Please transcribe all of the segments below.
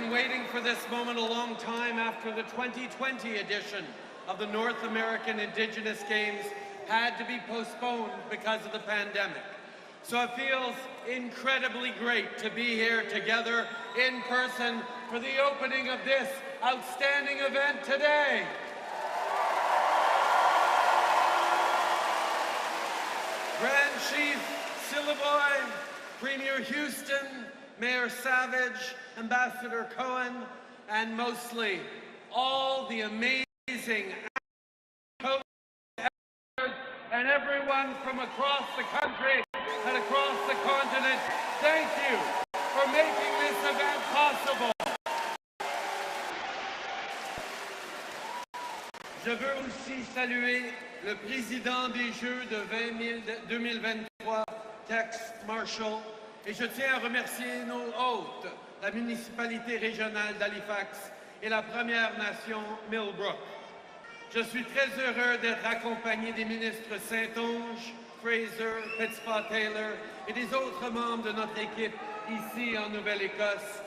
been waiting for this moment a long time after the 2020 edition of the North American Indigenous Games had to be postponed because of the pandemic. So it feels incredibly great to be here together in person for the opening of this outstanding event today. Grand Chief Syliboy, Premier Houston, Mayor Savage, Ambassador Cohen, and mostly all the amazing coaches and everyone from across the country and across the continent, thank you for making this event possible. Je veux aussi saluer le président des Jeux de 2023, Tex Marshall, et je tiens à remercier nos hôtes, la municipalité régionale d'Halifax et la Première Nation Millbrook. Je suis très heureux d'être accompagné des ministres Saint-Onge, Fraser, Fitzpatrick-Taylor et des autres membres de notre équipe ici en Nouvelle-Écosse.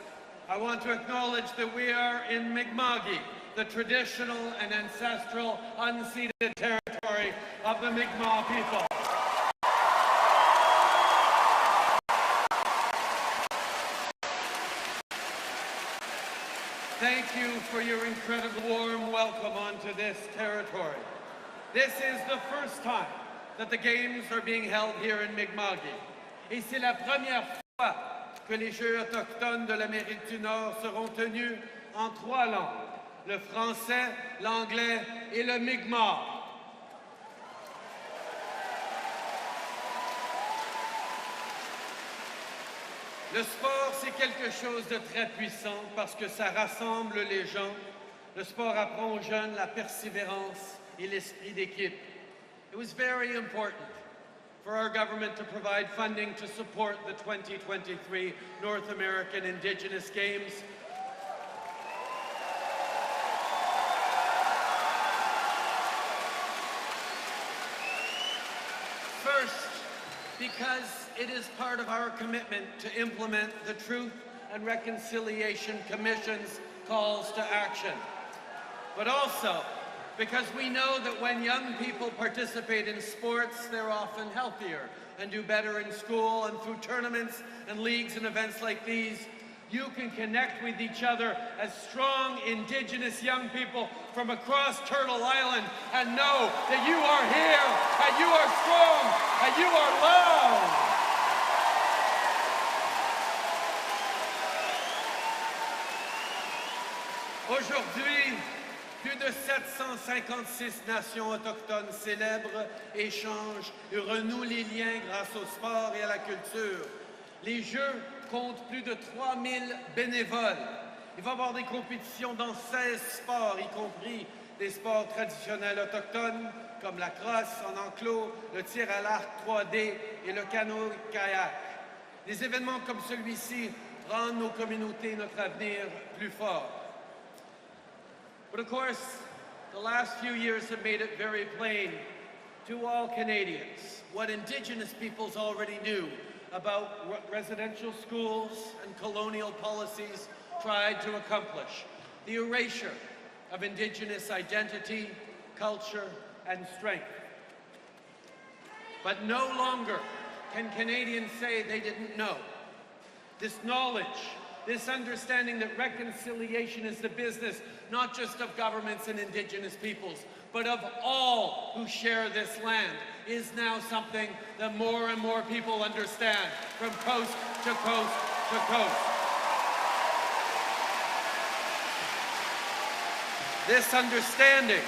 I want to acknowledge that we are in Mi'kma'ki, the traditional and ancestral unceded territory of the Mi'kmaq people. Thank you for your incredible warm welcome onto this territory. This is the first time that the Games are being held here in Mi'kma'ki. Et c'est la première fois que les Jeux autochtones de l'Amérique du Nord seront tenus en 3 langues, le français, l'anglais et le Mi'kmaq. Le sport, c'est quelque chose de très puissant parce que ça rassemble les gens. Le sport apprend aux jeunes la persévérance et l'esprit d'équipe. It was very important for our government to provide funding to support the 2023 North American Indigenous Games. First, because it is part of our commitment to implement the Truth and Reconciliation Commission's calls to action. But also, because we know that when young people participate in sports, they're often healthier and do better in school, and through tournaments and leagues and events like these, you can connect with each other as strong Indigenous young people from across Turtle Island and know that you are here, and you are strong, and you are loved. Aujourd'hui, plus de 756 nations autochtones célèbrent, échangent et renouent les liens grâce au sport et à la culture. Les Jeux comptent plus de 3000 bénévoles. Il va y avoir des compétitions dans 16 sports, y compris des sports traditionnels autochtones comme la crosse en enclos, le tir à l'arc 3D et le canot-kayak. Des événements comme celui-ci rendent nos communautés et notre avenir plus forts. But of course, the last few years have made it very plain to all Canadians what Indigenous peoples already knew about what residential schools and colonial policies tried to accomplish: the erasure of Indigenous identity, culture, and strength. But no longer can Canadians say they didn't know. This knowledge, this understanding that reconciliation is the business not just of governments and Indigenous peoples, but of all who share this land, is now something that more and more people understand from coast to coast to coast. This understanding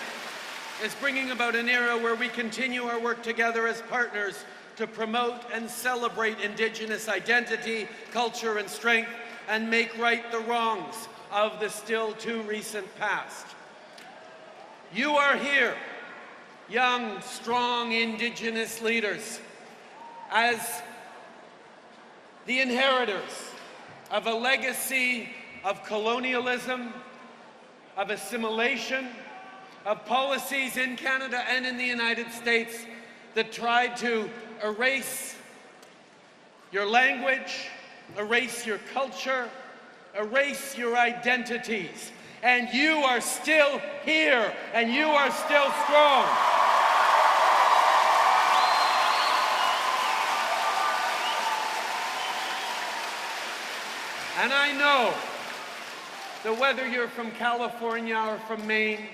is bringing about an era where we continue our work together as partners to promote and celebrate Indigenous identity, culture, and strength, and make right the wrongs of the still too recent past. You are here, young, strong Indigenous leaders, as the inheritors of a legacy of colonialism, of assimilation, of policies in Canada and in the United States that tried to erase your language, erase your culture, erase your identities. And you are still here, and you are still strong. And I know that whether you're from California or from Maine,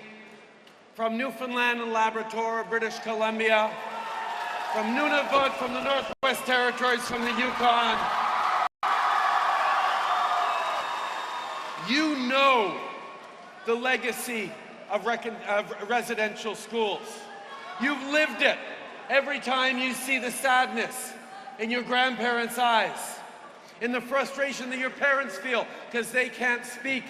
from Newfoundland and Labrador, British Columbia, from Nunavut, from the Northwest Territories, from the Yukon, you know the legacy of residential schools. You've lived it every time you see the sadness in your grandparents' eyes, in the frustration that your parents feel because they can't speak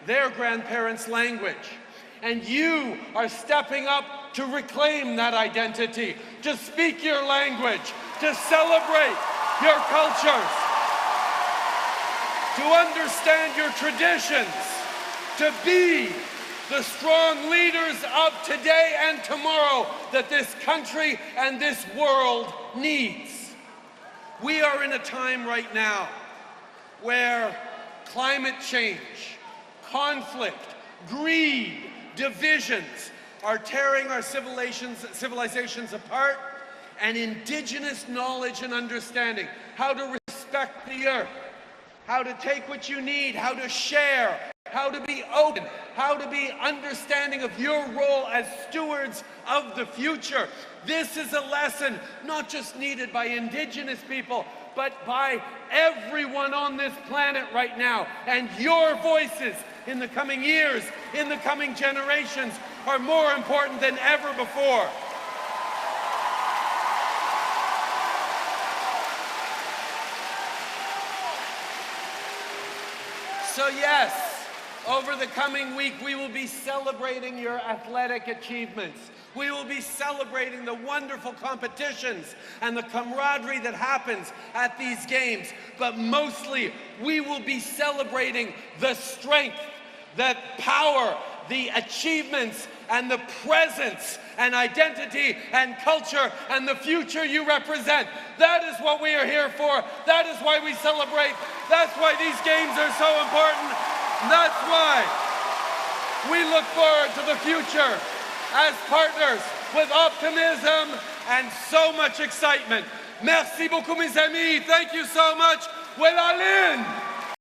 their grandparents' language. And you are stepping up to reclaim that identity, to speak your language, to celebrate your cultures, to understand your traditions, to be the strong leaders of today and tomorrow that this country and this world needs. We are in a time right now where climate change, conflict, greed, divisions are tearing our civilizations apart, and Indigenous knowledge and understanding, how to respect the earth, how to take what you need, how to share, how to be open, how to be understanding of your role as stewards of the future. This is a lesson not just needed by Indigenous people, but by everyone on this planet right now. And your voices in the coming years, in the coming generations, are more important than ever before. So yes, over the coming week, we will be celebrating your athletic achievements. We will be celebrating the wonderful competitions and the camaraderie that happens at these games. But mostly, we will be celebrating the strength, the power, the achievements, and the presence, and identity, and culture, and the future you represent. That is what we are here for. That is why we celebrate. That's why these games are so important. That's why we look forward to the future as partners with optimism and so much excitement. Merci beaucoup, mes amis. Thank you so much. Wela Lin.